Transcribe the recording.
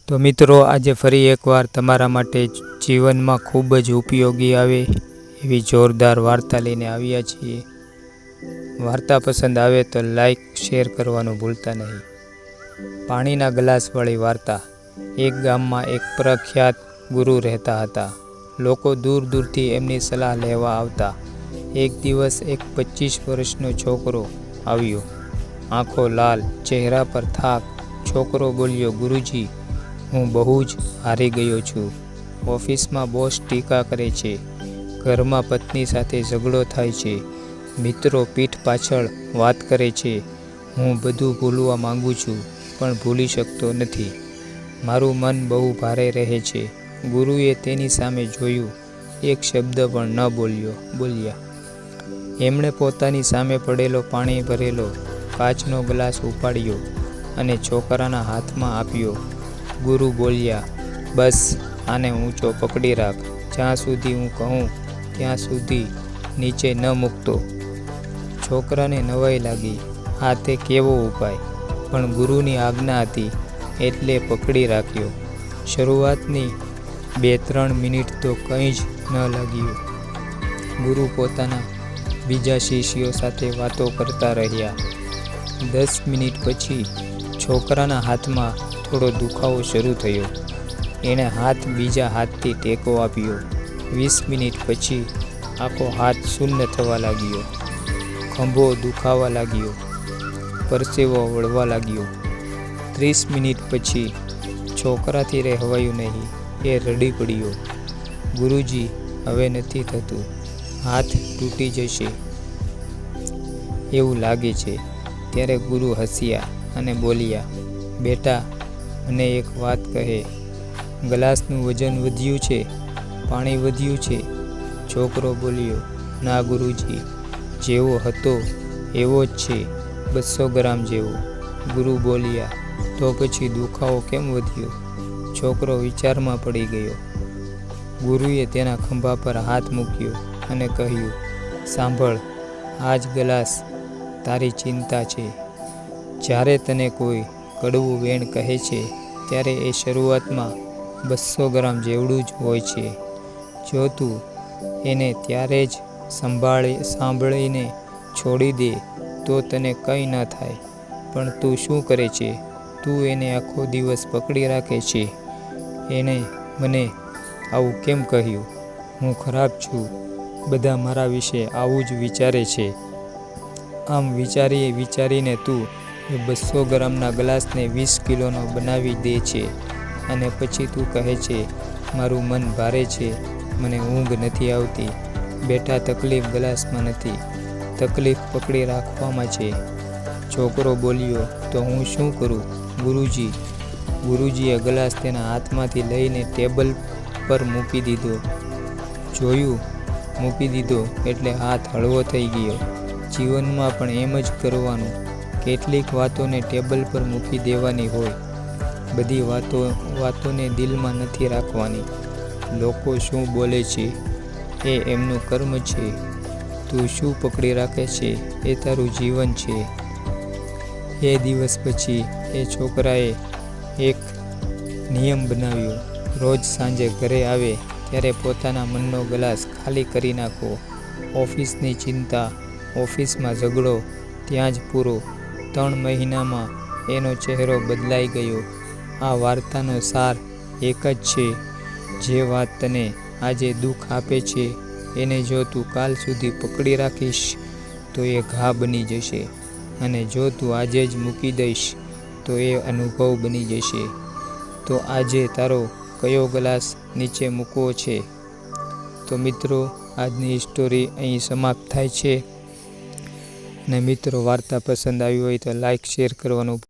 તો મિત્રો, આજે ફરી એકવાર તમારા માટે જીવનમાં ખૂબ જ ઉપયોગી આવે એવી જોરદાર વાર્તા લઈને આવ્યા છીએ. વાર્તા પસંદ આવે તો લાઈક શેર કરવાનું ભૂલતા નહીં. પાણીના ગ્લાસવાળી વાર્તા. એક ગામમાં એક પ્રખ્યાત ગુરુ રહેતા હતા. લોકો દૂર દૂરથી એમની સલાહ લેવા આવતા. એક દિવસ એક 25 વર્ષનો છોકરો આવ્યો. આંખો લાલ, ચહેરા પર થાક. છોકરો બોલ્યો, ગુરુજી, હું બહુ જ હારી ગયો છું. ઓફિસમાં બોસ ટીકા કરે છે, ઘરમાં પત્ની સાથે ઝઘડો થાય છે, મિત્રો પીઠ પાછળ વાત કરે છે. હું બધું ભૂલવા માંગુ છું, પણ ભૂલી શકતો નથી. મારું મન બહુ ભારે રહે છે. ગુરુએ તેની સામે જોયું, એક શબ્દ પણ ન બોલ્યા. એમણે પોતાની સામે પડેલો પાણી ભરેલો કાચનો ગ્લાસ ઉપાડ્યો અને છોકરાના હાથમાં આપ્યો. ગુરુ બોલ્યા, બસ આને ઊંચો પકડી રાખ. જ્યાં સુધી હું કહું ત્યાં સુધી નીચે ન મૂકતો. છોકરાને નવાઈ લાગી. આ તે કેવો ઉપાય? પણ ગુરુની આજ્ઞા હતી એટલે પકડી રાખ્યો. શરૂઆતની 2-3 મિનિટ તો કંઈ જ ન લાગ્યું. ગુરુ પોતાના બીજા શિષ્યો સાથે વાતો કરતા રહ્યા. 10 મિનિટ પછી છોકરાના હાથમાં થોડો દુખાવો શરૂ થયો. એણે હાથ બીજા હાથથી ટેકો આપ્યો. 20 મિનિટ પછી આખો હાથ શૂન્ય થવા લાગ્યો. ખંભો દુખાવા લાગ્યો. પરસેવો વળવા લાગ્યો. 30 મિનિટ પછી છોકરાથી રહેવાયું નહીં. એ રડી પડ્યો, ગુરુજી, હવે નથી થતું. હાથ તૂટી જશે એવું લાગે છે. ત્યારે ગુરુ હસ્યા અને બોલ્યા, બેટા, મને એક વાત કહે. ગ્લાસનું વજન વધ્યું છે? પાણી વધ્યું છે? છોકરો બોલ્યો, ના ગુરુજી, જેવો હતો એવો જ છે, 200 ગ્રામ જેવો. ગુરુ બોલ્યા, તો પછી દુખાવો કેમ વધ્યો? છોકરો વિચારમાં પડી ગયો. ગુરુએ તેના ખંભા પર હાથ મૂક્યો અને કહ્યું, સાંભળ, આ જ ગ્લાસ તારી ચિંતા છે. જ્યારે તને કોઈ કડવું વેણ કહે છે ત્યારે એ શરૂઆતમાં 200 ગ્રામ જેવડું જ હોય છે. જો તું એને ત્યારે જ સાંભળીને છોડી દે તો તને કંઈ ન થાય. પણ તું શું કરે છે? તું એને આખો દિવસ પકડી રાખે છે. એણે મને આવું કેમ કહ્યું? હું ખરાબ છું. બધા મારા વિશે આવું જ વિચારે છે. આમ વિચારીને તું એ 200 ગ્રામના ગ્લાસને 20 કિલોનો બનાવી દે છે. અને પછી તું કહે છે, મારું મન ભારે છે, મને ઊંઘ નથી આવતી. બેટા, તકલીફ ગ્લાસમાં નથી, તકલીફ પકડી રાખવામાં છે. છોકરો બોલ્યો, તો હું શું કરું ગુરુજી? ગુરુજીએ ગ્લાસ તેના હાથમાંથી લઈને ટેબલ પર મૂકી દીધો. મૂકી દીધો એટલે હાથ હળવો થઈ ગયો. જીવનમાં પણ એમ જ કરવાનું. કેટલીક વાતોને ટેબલ પર મૂકી દેવાની હોય. બધી વાતોને દિલમાં નથી રાખવાની. લોકો શું બોલે છે એ એમનું કર્મ છે. તું શું પકડી રાખે છે એ તારું જીવન છે. એ દિવસ પછી એ છોકરાએ એક નિયમ બનાવ્યો. રોજ સાંજે ઘરે આવે ત્યારે પોતાના મનનો ગ્લાસ ખાલી કરી નાખો. ઓફિસની ચિંતા, ઓફિસમાં ઝઘડો ત્યાં જ પૂરો. 3 મહિનામાં એનો ચહેરો બદલાઈ ગયો. આ વાર્તાનો સાર એક જ છે, જે વાત તને આજે દુઃખ આપે છે એને જો તું કાલ સુધી પકડી રાખીશ તો એ ઘા બની જશે. અને જો તું આજે જ મૂકી દઈશ તો એ અનુભવ બની જશે. તો આજે તારો કયો ગ્લાસ નીચે મૂકવો છે? તો મિત્રો, આજની સ્ટોરી અહીં સમાપ્ત થાય છે. અને મિત્રો, વાર્તા પસંદ આવી હોય તો લાઈક શેર કરવાનું